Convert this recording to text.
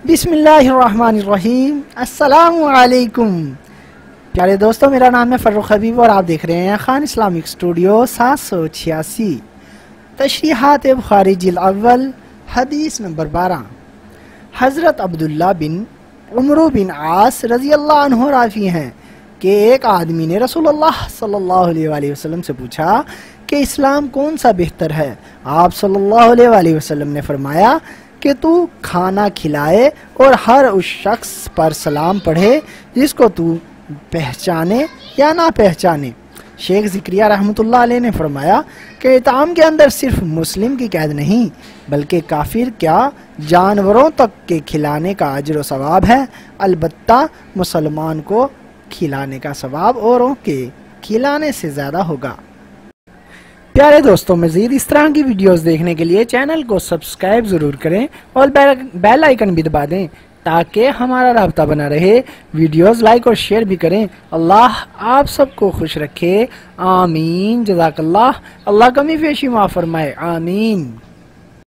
بسم اللہ الرحمن الرحیم۔ السلام علیکم پیارے دوستوں، میرا نام ہے فروخ حبیب اور آپ دیکھ رہے ہیں خان اسلامک اسٹوڈیو 786۔ تشریحات بخاری جلد اول، حدیث نمبر 12۔ حضرت عبداللہ بن عمرو بن عاص رضی اللہ عنہ راوی ہیں کہ ایک آدمی نے رسول اللہ صلی اللہ علیہ وآلہ وسلم سے پوچھا کہ اسلام کون سا بہتر ہے؟ آپ صلی اللہ علیہ وآلہ وسلم نے فرمایا کہ تو کھانا کھلائے اور ہر اس شخص پر سلام پڑھے جس کو تو پہچانے یا نہ پہچانے۔ شیخ زکریا رحمۃ اللہ علیہ نے فرمایا کہ اطعام کے اندر صرف مسلم کی قید نہیں بلکہ کافر کیا جانوروں تک کے کھلانے کا اجر و ثواب ہے، البتہ مسلمان کو کھلانے کا ثواب اوروں کے کھلانے سے زیادہ ہوگا۔ پیارے دوستوں، مزید اس طرح کی ویڈیوز دیکھنے کے لیے چینل کو سبسکرائب ضرور کریں اور بیل آئیکن بھی دبا دیں تاکہ ہمارا رابطہ بنا رہے۔ ویڈیوز لائک اور شیئر بھی کریں۔ اللہ آپ سب کو خوش رکھے، آمین۔ جزاک اللہ، اللہ کمی بیشی معاف فرمائے، آمین۔